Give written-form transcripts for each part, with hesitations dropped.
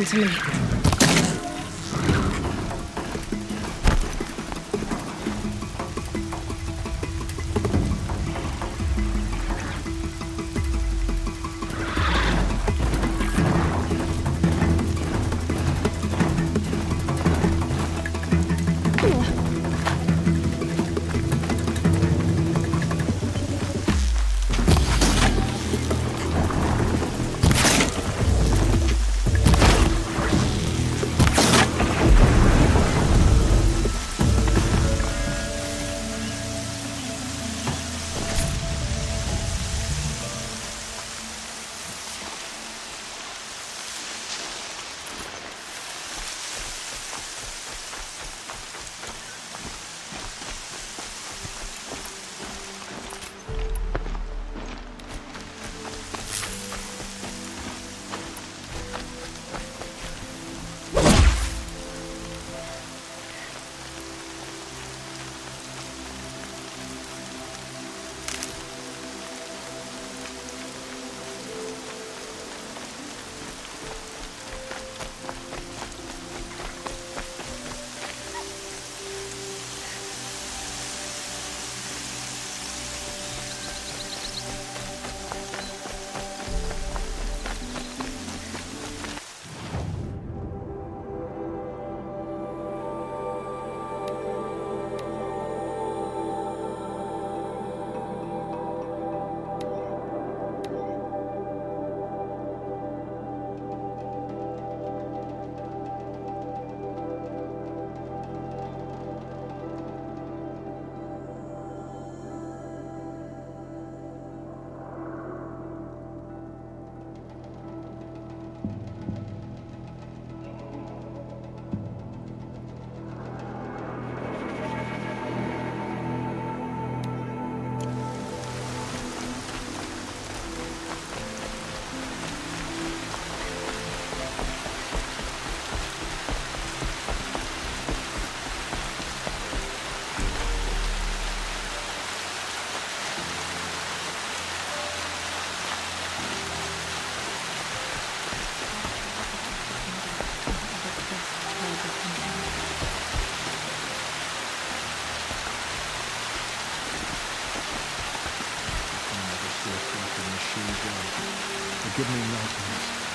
to me. Give me nightmares.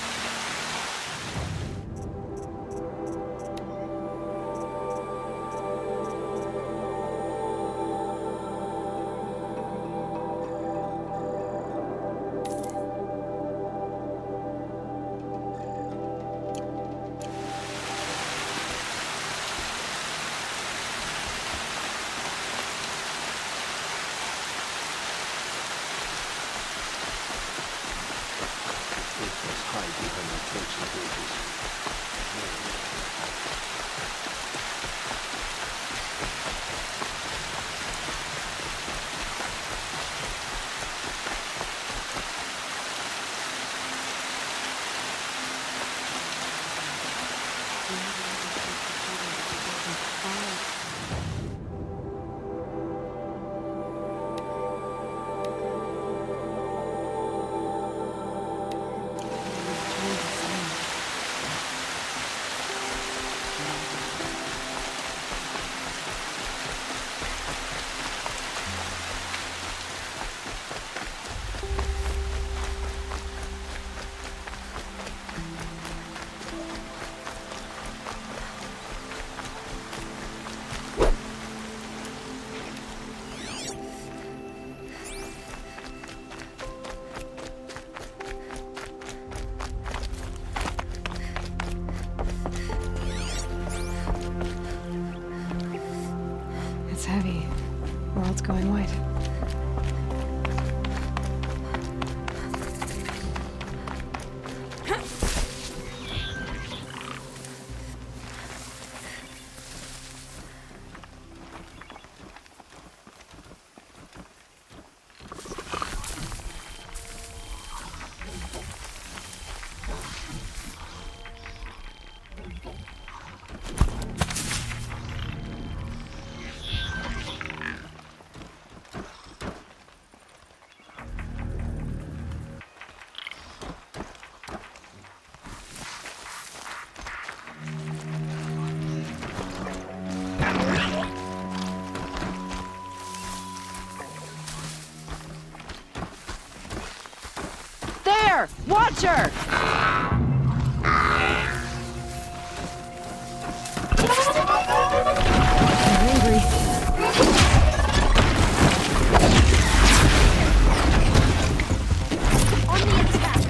It's heavy. World's going white. Watcher! They're angry. On the attack!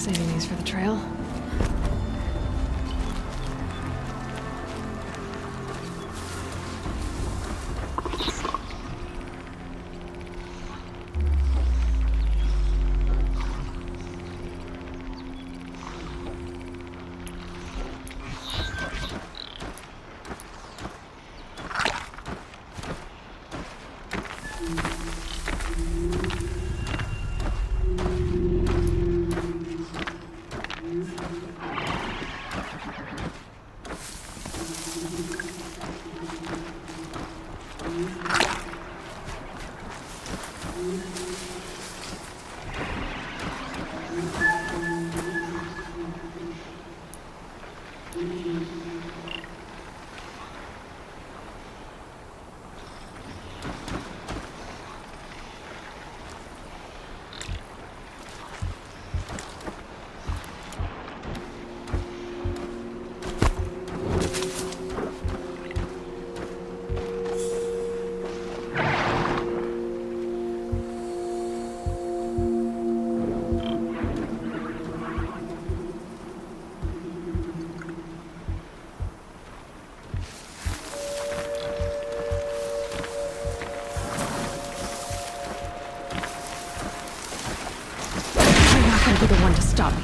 Saving these for the trail. You're the one to stop me.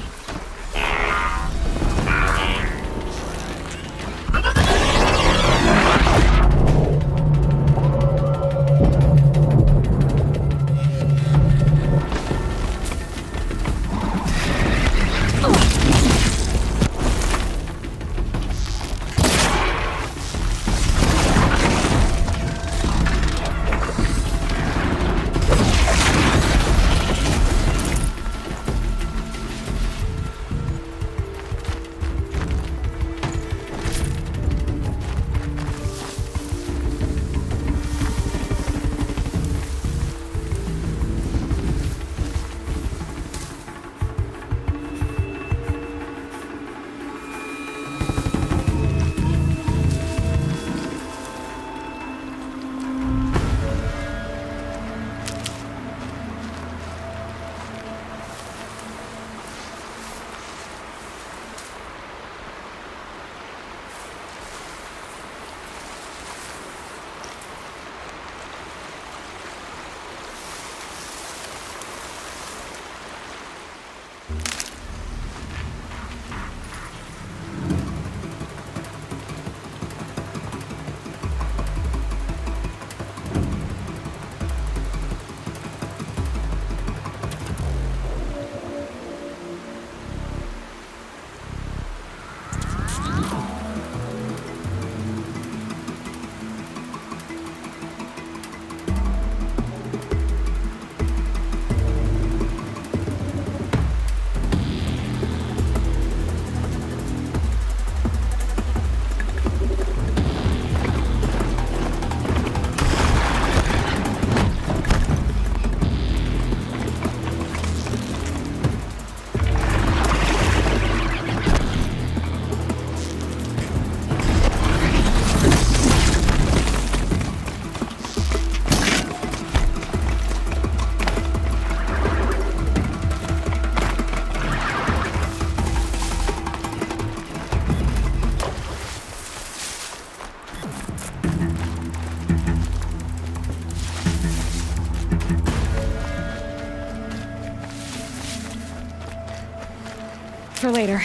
for later.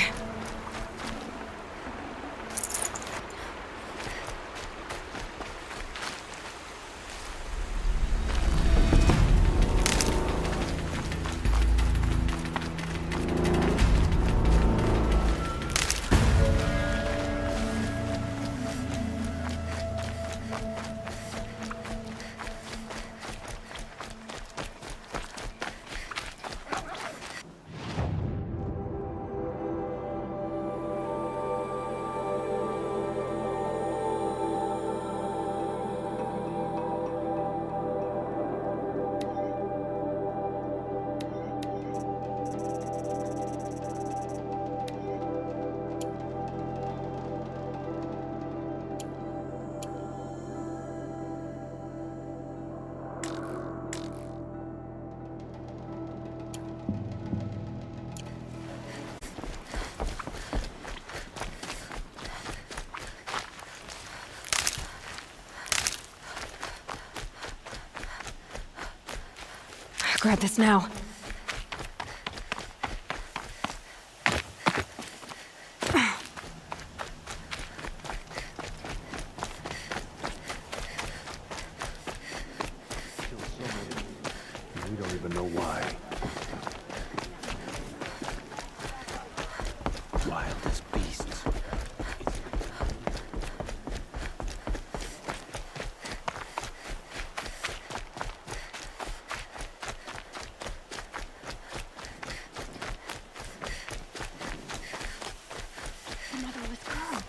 Grab this now. We don't even know why. Wild as beasts. The motherless girl.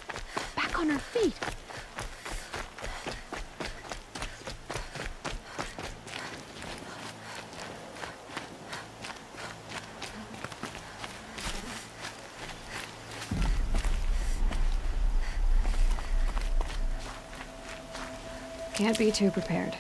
Back on her feet. Can't be too prepared.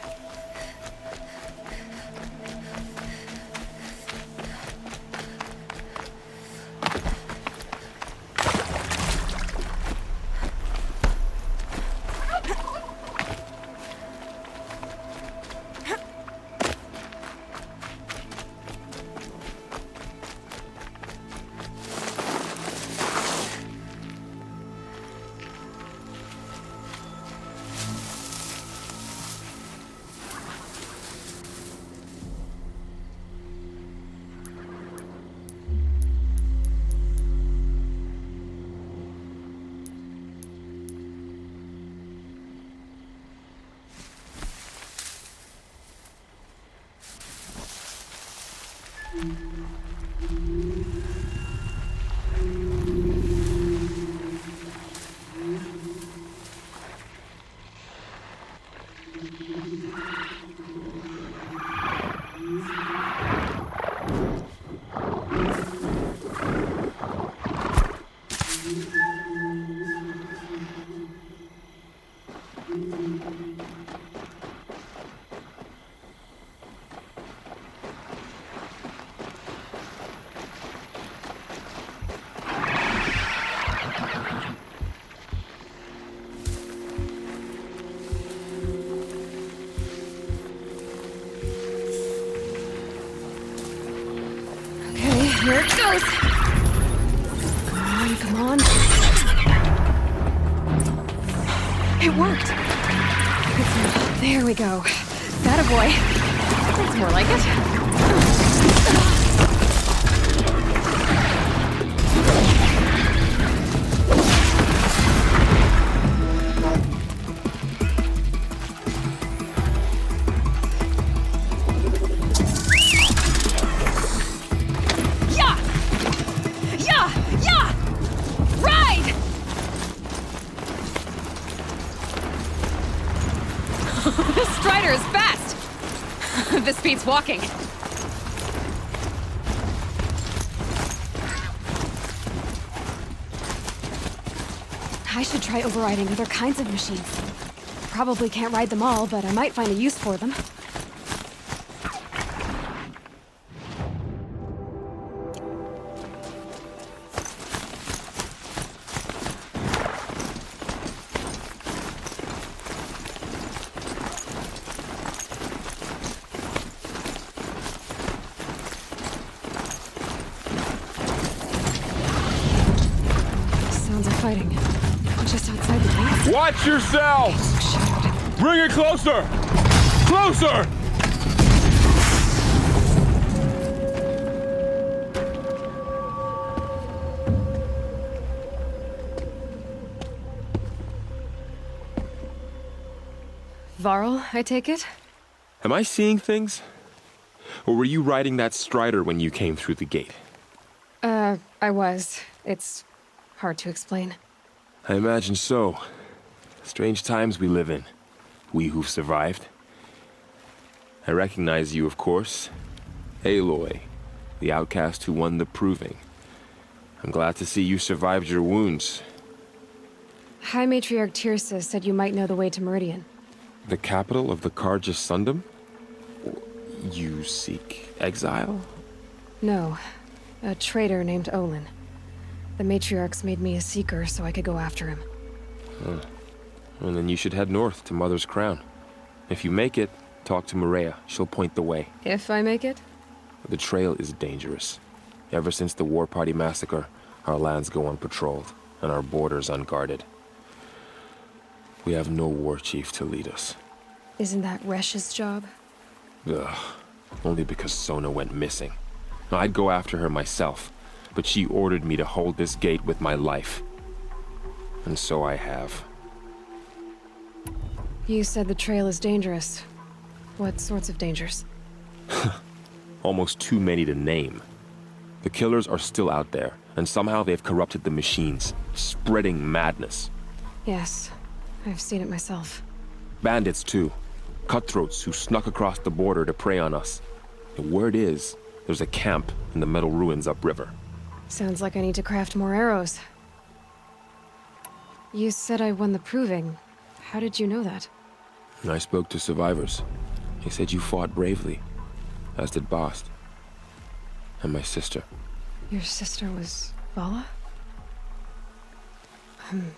Here it goes! Come on, come on. It worked! There we go. That a boy. That's more like it. Strider is fast! This beats walking. I should try overriding other kinds of machines. Probably can't ride them all, but I might find a use for them. fighting. Just outside the gates. Watch yourselves! Shut. Bring it closer! Closer! Varl, I take it? Am I seeing things? Or were you riding that strider when you came through the gate? I was. It's hard to explain. I imagine so. Strange times we live in. We who've survived. I recognize you, of course. Aloy, the outcast who won the Proving. I'm glad to see you survived your wounds. High Matriarch Tirsa said you might know the way to Meridian. The capital of the Carja Sundom? You seek exile? No. A traitor named Olin. The Matriarchs made me a seeker so I could go after him. Well, then you should head north to Mother's Crown. If you make it, talk to Maria. She'll point the way. If I make it? The trail is dangerous. Ever since the War Party massacre, our lands go unpatrolled, and our borders unguarded. We have no war chief to lead us. Isn't that Resh's job? Ugh. Only because Sona went missing. I'd go after her myself, but she ordered me to hold this gate with my life. And so I have. You said the trail is dangerous. What sorts of dangers? Almost too many to name. The killers are still out there, and somehow they've corrupted the machines, spreading madness. Yes, I've seen it myself. Bandits, too. Cutthroats who snuck across the border to prey on us. The word is, there's a camp in the metal ruins upriver. Sounds like I need to craft more arrows. You said I won the Proving. How did you know that? I spoke to survivors. They said you fought bravely, as did Bast. And my sister. Your sister was Vala? I'm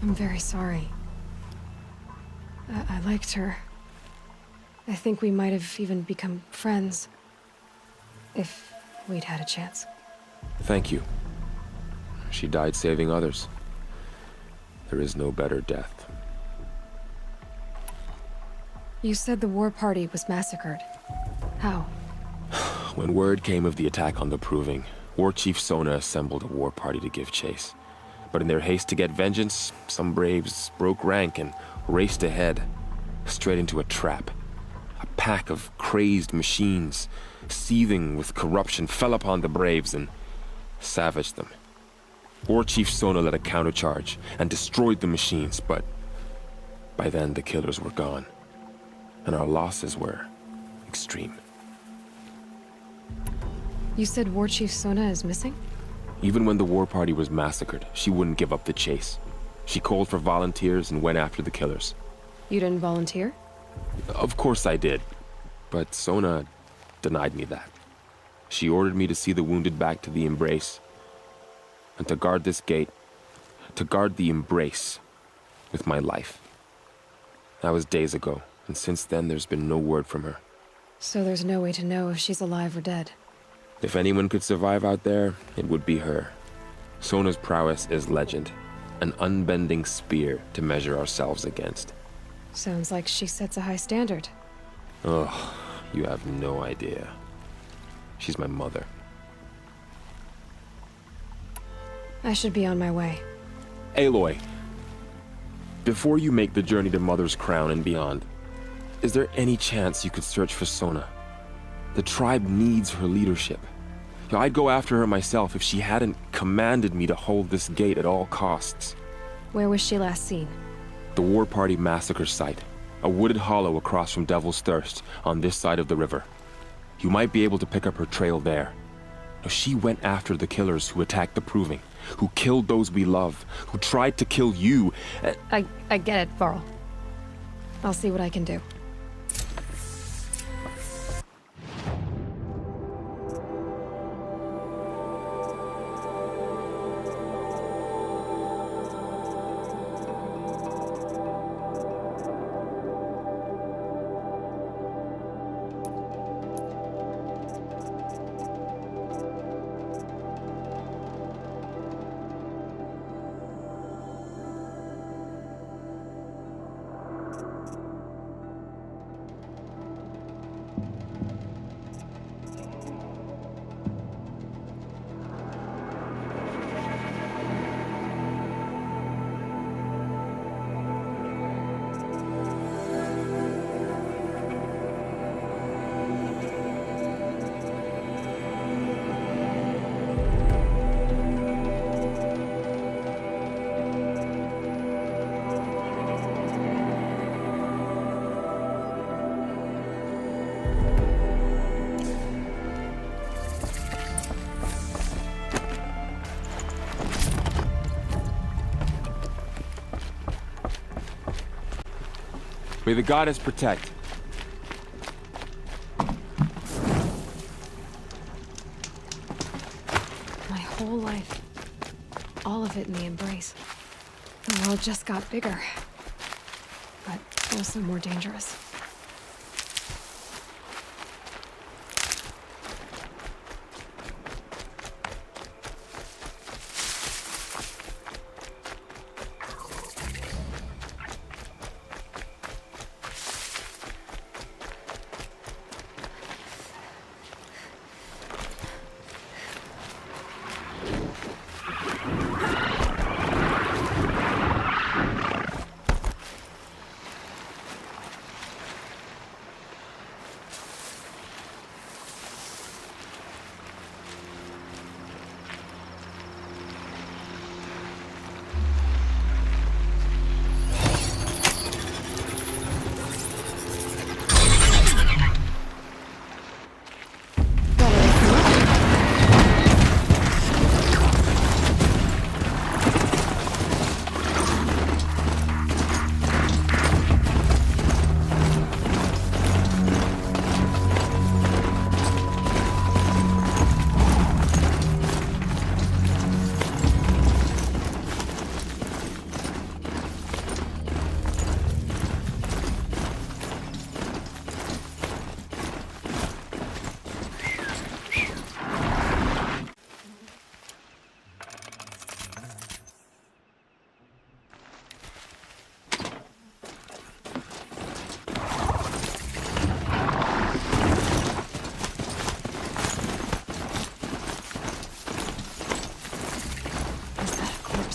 very sorry. I liked her. I think we might have even become friends. If we'd had a chance. Thank you. She died saving others. There is no better death. You said the war party was massacred. How? When word came of the attack on the Proving, War Chief Sona assembled a war party to give chase. But in their haste to get vengeance, some braves broke rank and raced ahead, straight into a trap. A pack of crazed machines, seething with corruption, fell upon the braves and savaged them. War Chief Sona led a countercharge and destroyed the machines, but by then the killers were gone, and our losses were extreme. You said War Chief Sona is missing? Even when the war party was massacred, she wouldn't give up the chase. She called for volunteers and went after the killers. You didn't volunteer? Of course I did, but Sona denied me that. She ordered me to see the wounded back to the Embrace, and to guard this gate, to guard the Embrace with my life. That was days ago, and since then there's been no word from her. So there's no way to know if she's alive or dead. If anyone could survive out there, it would be her. Sona's prowess is legend, an unbending spear to measure ourselves against. Sounds like she sets a high standard. Oh, you have no idea. She's my mother. I should be on my way. Aloy, before you make the journey to Mother's Crown and beyond, is there any chance you could search for Sona? The tribe needs her leadership. I'd go after her myself if she hadn't commanded me to hold this gate at all costs. Where was she last seen? The War Party massacre site, a wooded hollow across from Devil's Thirst on this side of the river. You might be able to pick up her trail there. She went after the killers who attacked the Proving, who killed those we love, who tried to kill you. I get it, Varl. I'll see what I can do. May the goddess protect. My whole life. All of it in the embrace. The world just got bigger. But also more dangerous.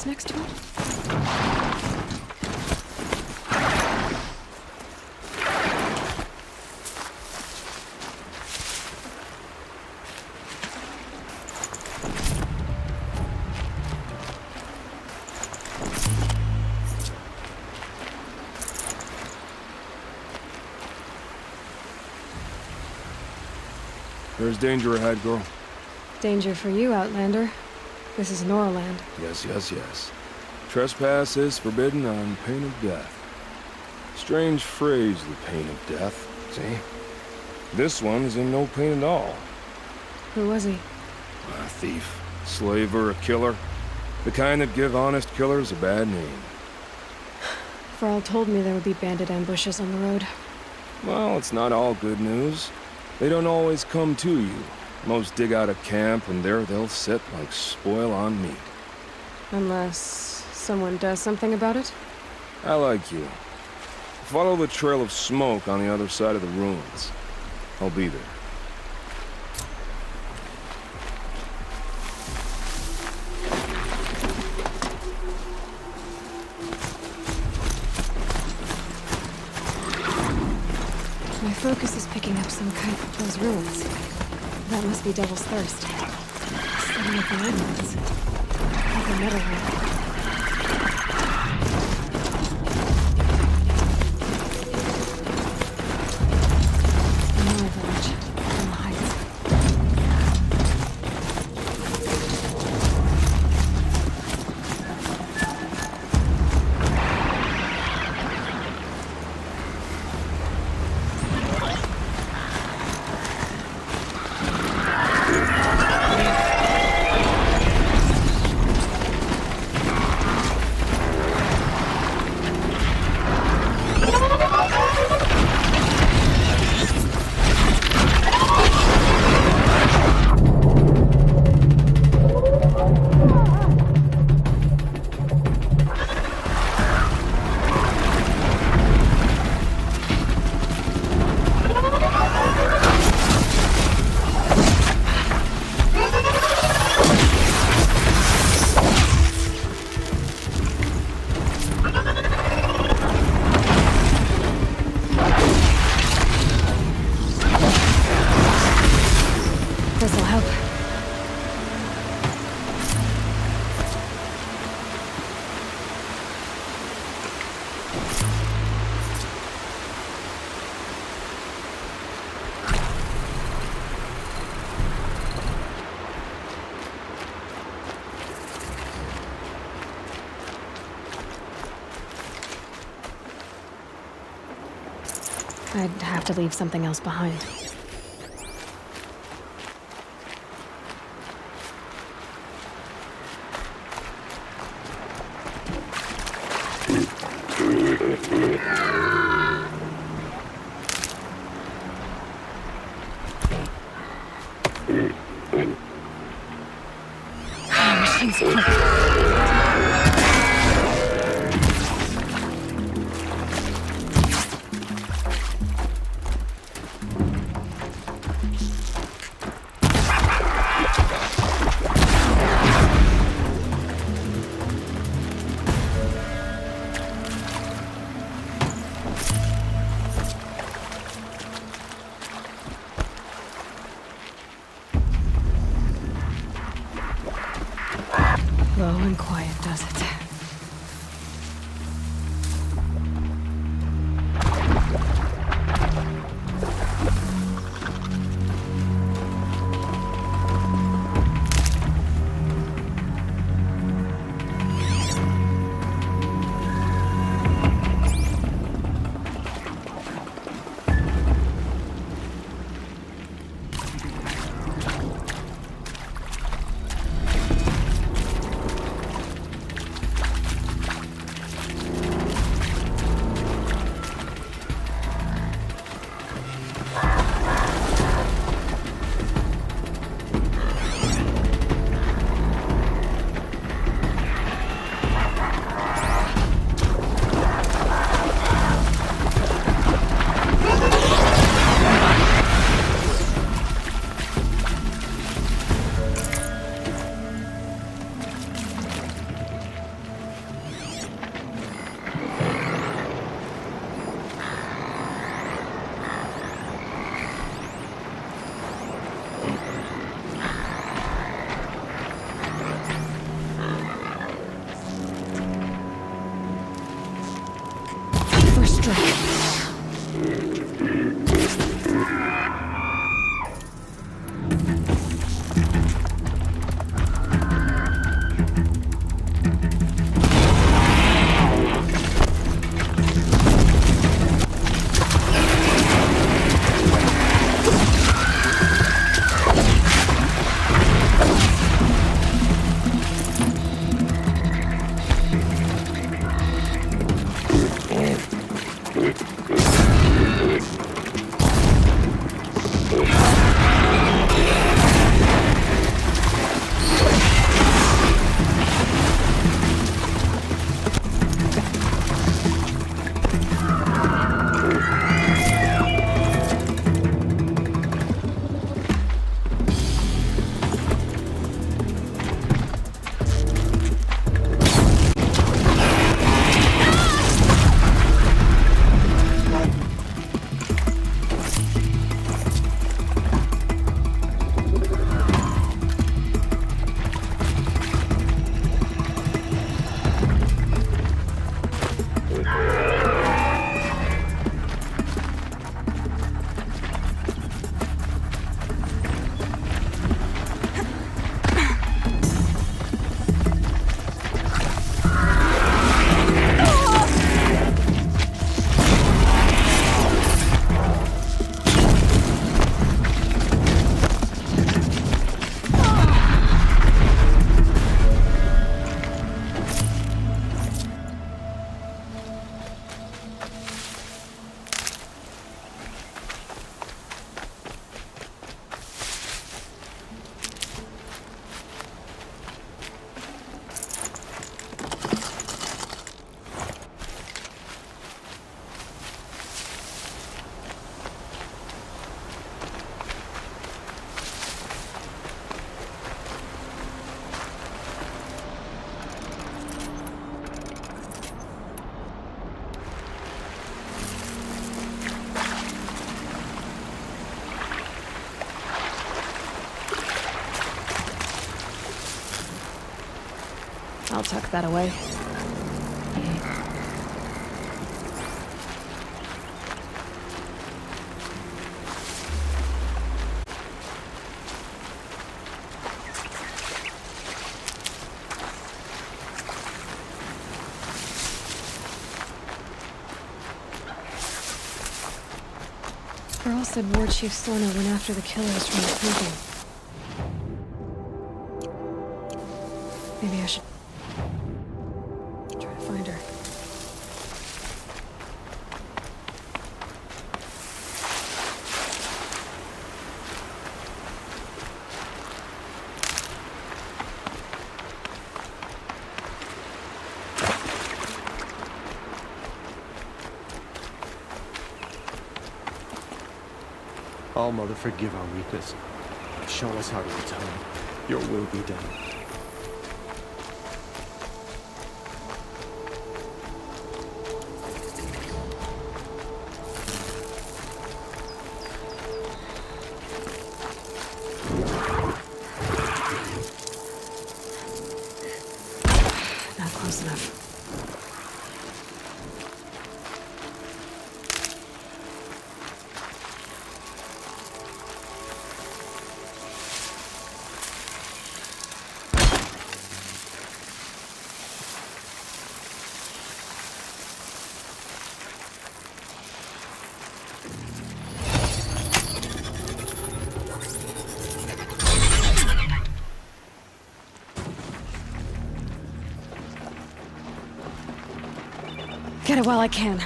Next to it? There's danger ahead, girl. Danger for you, Outlander. This is Norland. Yes. Trespass is forbidden on pain of death. Strange phrase, the pain of death. See? This one's in no pain at all. Who was he? A thief, slaver, a killer. The kind that give honest killers a bad name. Varl told me there would be bandit ambushes on the road. Well, it's not all good news. They don't always come to you. Most dig out a camp, and there they'll sit like spoil on meat. Unless someone does something about it? I like you. Follow the trail of smoke on the other side of the ruins. I'll be there. My focus is picking up some kind of those ruins. That must be Devil's Thirst. Setting up the old ones. Like a metal ring. Another village. On the heights. I'd have to leave something else behind. Machine's close. Low and quiet does it. First strike. I'll tuck that away. Varl said War Chief Sona went after the killers from the Proving. Maybe I should try to find her. All Mother, forgive our weakness. Show us how to atone. Your will be done. Not close enough. Get it while I can.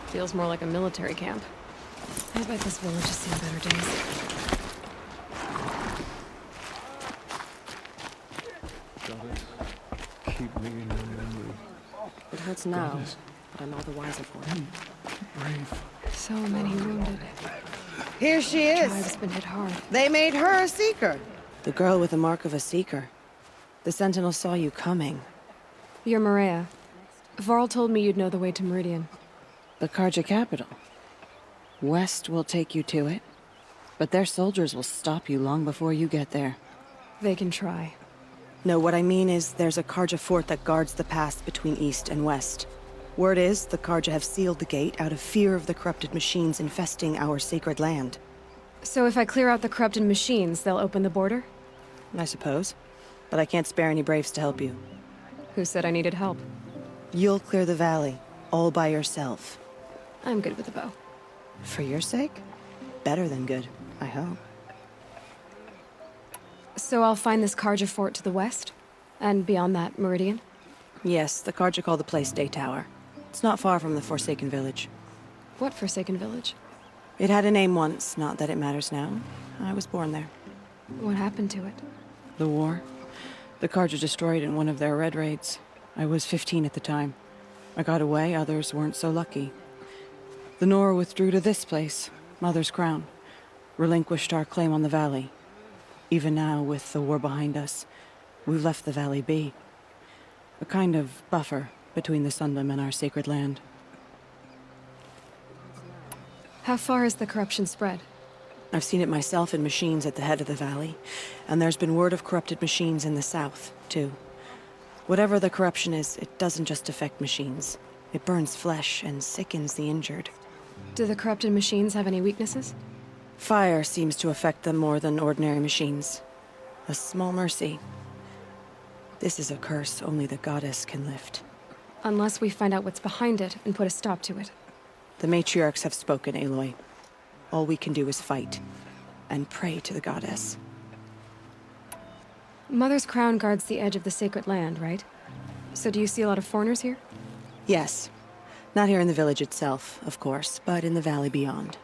Feels more like a military camp. I bet this village has seen better days. Keep me in your memory. It hurts now, but I'm all the wiser for it. Brave. So many wounded. Here she is. Tribe's been hit hard. They made her a seeker. The girl with the mark of a seeker. The Sentinel saw you coming. You're Maria. Varl told me you'd know the way to Meridian. The Carja capital. West will take you to it, but their soldiers will stop you long before you get there. They can try. No, what I mean is there's a Carja fort that guards the pass between east and west. Word is the Carja have sealed the gate out of fear of the corrupted machines infesting our sacred land. So if I clear out the corrupted machines, they'll open the border? I suppose. But I can't spare any braves to help you. Who said I needed help? You'll clear the valley, all by yourself. I'm good with a bow. For your sake? Better than good, I hope. So I'll find this Carja fort to the west? And beyond that, Meridian? Yes, the Carja call the place Day Tower. It's not far from the Forsaken Village. What Forsaken Village? It had a name once, not that it matters now. I was born there. What happened to it? The war. The Carja destroyed in one of their red raids. I was 15 at the time. I got away, others weren't so lucky. The Nora withdrew to this place, Mother's Crown. Relinquished our claim on the valley. Even now, with the war behind us, we've left the valley be. A kind of buffer between the Sundom and our sacred land. How far has the corruption spread? I've seen it myself in machines at the head of the valley, and there's been word of corrupted machines in the south, too. Whatever the corruption is, it doesn't just affect machines. It burns flesh and sickens the injured. Do the corrupted machines have any weaknesses? Fire seems to affect them more than ordinary machines. A small mercy. This is a curse only the goddess can lift. Unless we find out what's behind it and put a stop to it. The matriarchs have spoken, Aloy. All we can do is fight. And pray to the goddess. Mother's Crown guards the edge of the sacred land, right? So do you see a lot of foreigners here? Yes. Not here in the village itself, of course, but in the valley beyond.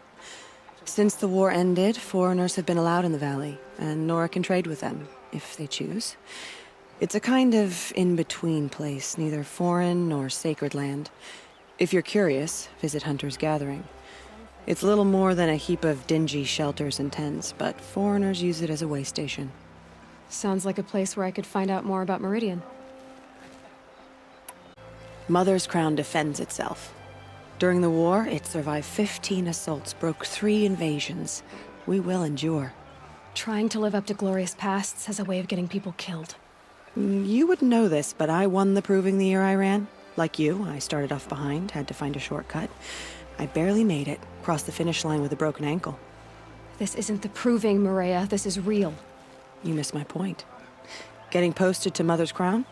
Since the war ended, foreigners have been allowed in the valley, and Nora can trade with them, if they choose. It's a kind of in-between place, neither foreign nor sacred land. If you're curious, visit Hunter's Gathering. It's little more than a heap of dingy shelters and tents, but foreigners use it as a way station. Sounds like a place where I could find out more about Meridian. Mother's Crown defends itself. During the war, it survived 15 assaults, broke 3 invasions. We will endure. Trying to live up to glorious pasts has a way of getting people killed. You wouldn't know this, but I won the Proving the year I ran. Like you, I started off behind, had to find a shortcut. I barely made it, crossed the finish line with a broken ankle. This isn't the proving, Maria. This is real. You missed my point. Getting posted to Mother's Crown?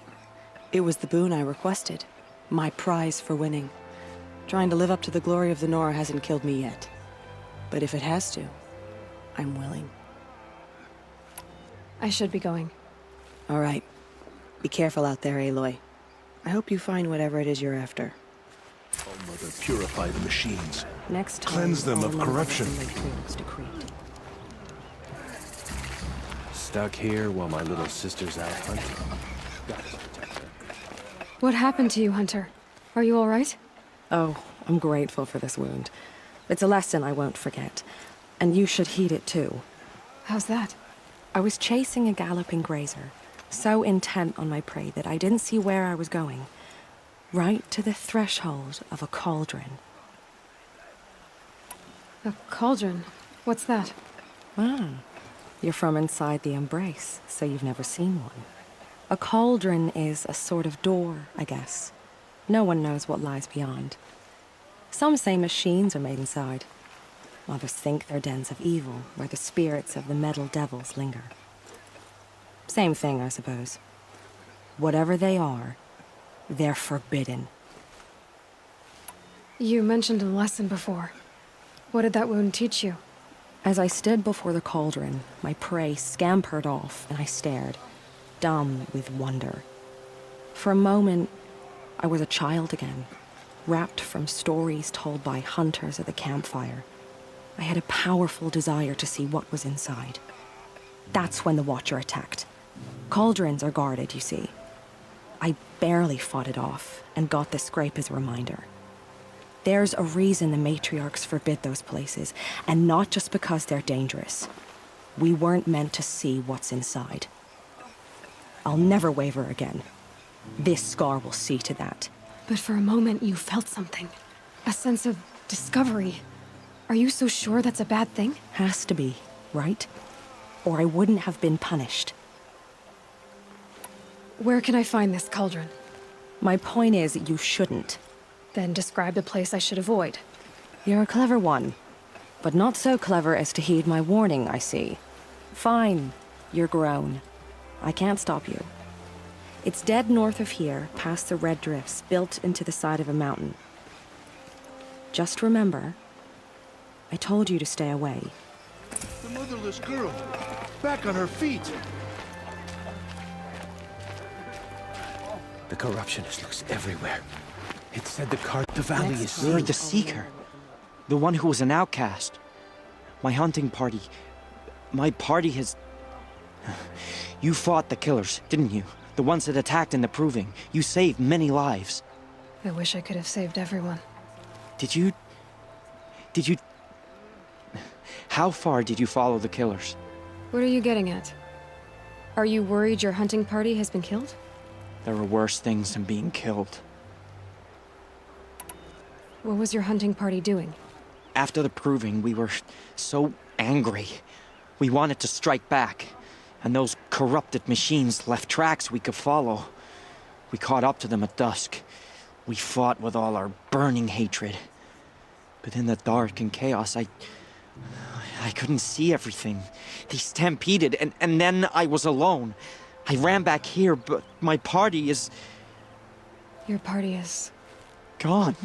It was the boon I requested. My prize for winning. Trying to live up to the glory of the Nora hasn't killed me yet. But if it has to, I'm willing. I should be going. All right. Be careful out there, Aloy. I hope you find whatever it is you're after. Oh, Mother, purify the machines. Next time, Cleanse them all of remember corruption. what the Lake Trail's decreed. Stuck here while my little sister's out hunting. Gotta protect her. What happened to you, Hunter? Are you all right? Oh, I'm grateful for this wound. It's a lesson I won't forget. And you should heed it too. How's that? I was chasing a galloping grazer, so intent on my prey that I didn't see where I was going. Right to the threshold of a cauldron. A cauldron? What's that? Ah, you're from inside the Embrace, so you've never seen one. A cauldron is a sort of door, I guess. No one knows what lies beyond. Some say machines are made inside. Others think they're dens of evil, where the spirits of the metal devils linger. Same thing, I suppose. Whatever they are, they're forbidden. You mentioned a lesson before. What did that wound teach you? As I stood before the cauldron, my prey scampered off, and I stared, dumb with wonder. For a moment, I was a child again, wrapped from stories told by hunters at the campfire. I had a powerful desire to see what was inside. That's when the Watcher attacked. Cauldrons are guarded, you see. I barely fought it off, and got the scrape as a reminder. There's a reason the matriarchs forbid those places, and not just because they're dangerous. We weren't meant to see what's inside. I'll never waver again. This scar will see to that. But for a moment, you felt something. A sense of discovery. Are you so sure that's a bad thing? Has to be, right? Or I wouldn't have been punished. Where can I find this cauldron? My point is, you shouldn't. Then describe the place I should avoid. You're a clever one, but not so clever as to heed my warning, I see. Fine, you're grown. I can't stop you. It's dead north of here, past the red drifts, built into the side of a mountain. Just remember, I told you to stay away. The motherless girl, back on her feet. The corruptionist looks everywhere. It said the valley is You're sealed. the Seeker. The one who was an outcast. My hunting party. My party has... You fought the killers, didn't you? The ones that attacked in the Proving. You saved many lives. I wish I could have saved everyone. Did you... How far did you follow the killers? What are you getting at? Are you worried your hunting party has been killed? There are worse things than being killed. What was your hunting party doing? After the Proving, we were so angry. We wanted to strike back. And those corrupted machines left tracks we could follow. We caught up to them at dusk. We fought with all our burning hatred. But in the dark and chaos, I couldn't see everything. They stampeded, and then I was alone. I ran back here, but my party is... Your party is... gone.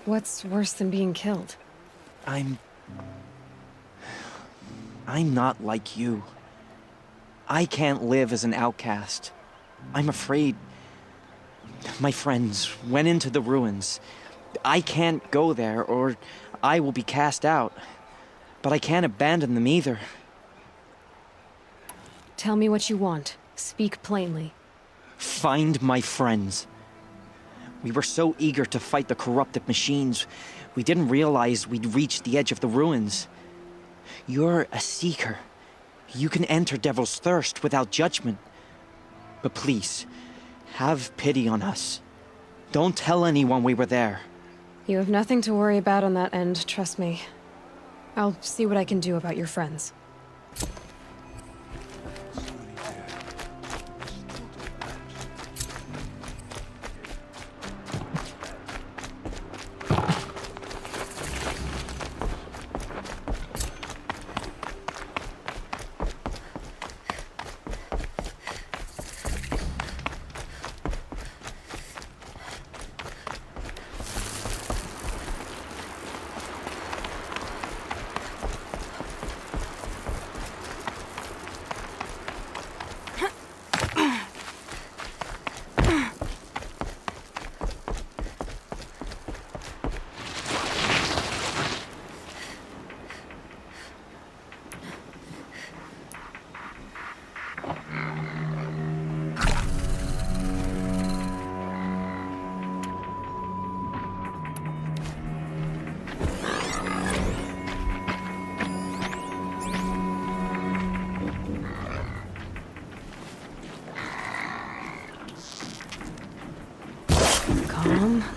What's worse than being killed? I'm not like you. I can't live as an outcast. I'm afraid... My friends went into the ruins. I can't go there, or I will be cast out. But I can't abandon them either. Tell me what you want. Speak plainly. Find my friends. We were so eager to fight the corrupted machines, we didn't realize we'd reached the edge of the ruins. You're a Seeker. You can enter Devil's Thirst without judgment. But please, have pity on us. Don't tell anyone we were there. You have nothing to worry about on that end, trust me. I'll see what I can do about your friends.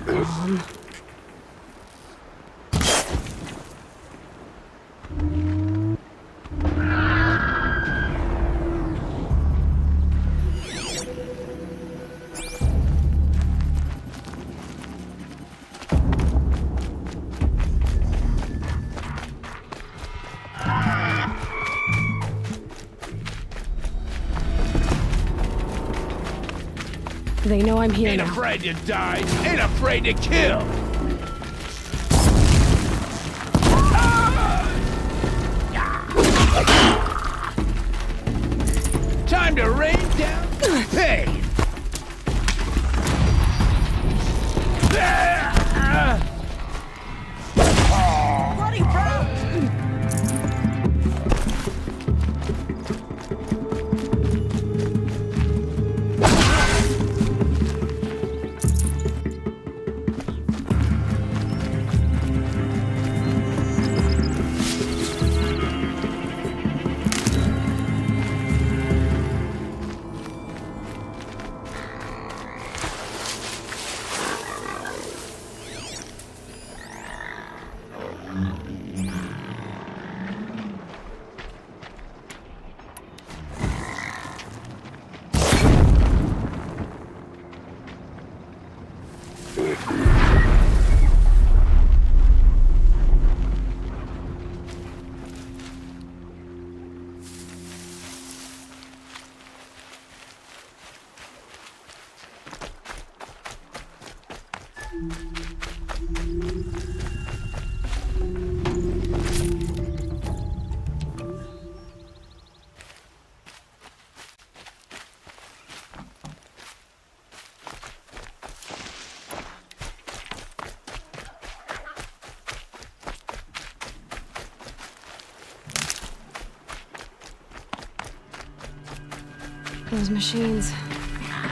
Calm. They know I'm here Ain't now. afraid to die, ain't afraid to kill. Time to rain down pain. Bloody round! Those machines.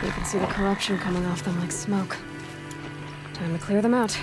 You can see the corruption coming off them like smoke. Time to clear them out.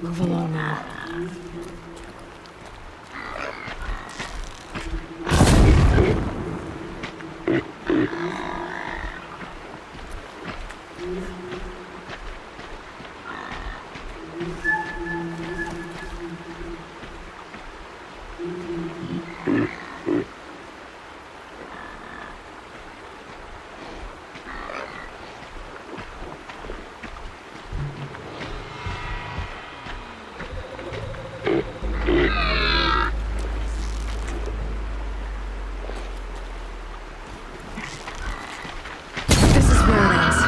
Move along now. This is where it ends.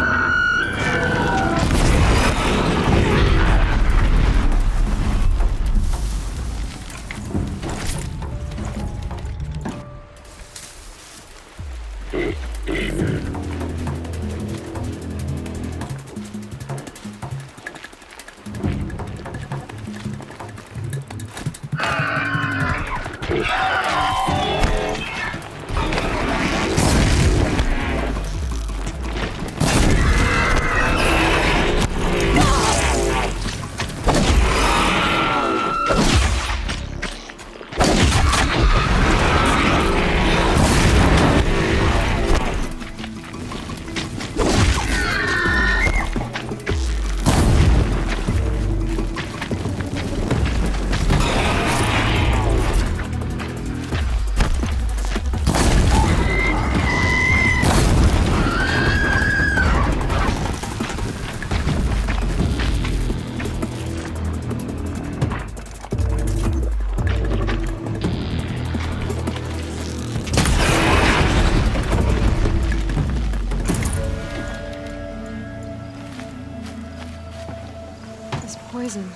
This poison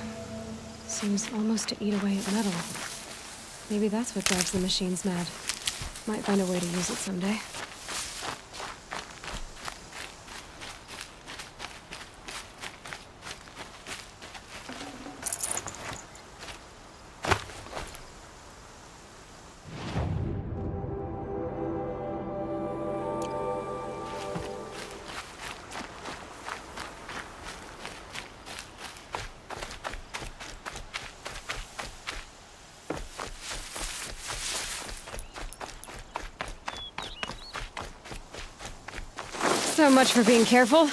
seems almost to eat away at metal. Maybe that's what drives the machines mad. Might find a way to use it someday. So much for being careful.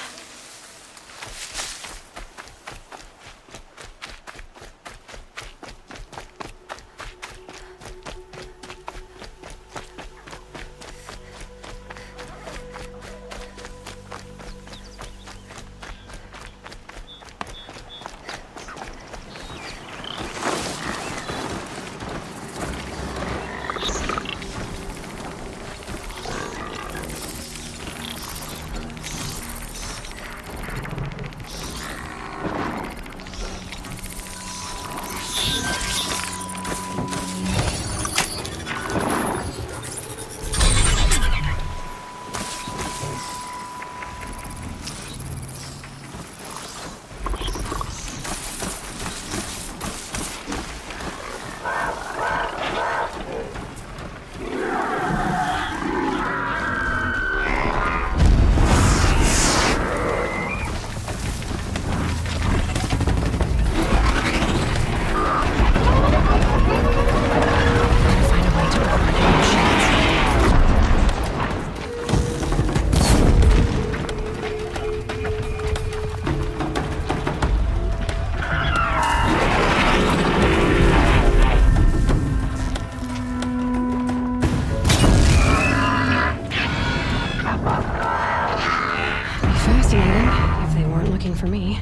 Fascinating, if they weren't looking for me.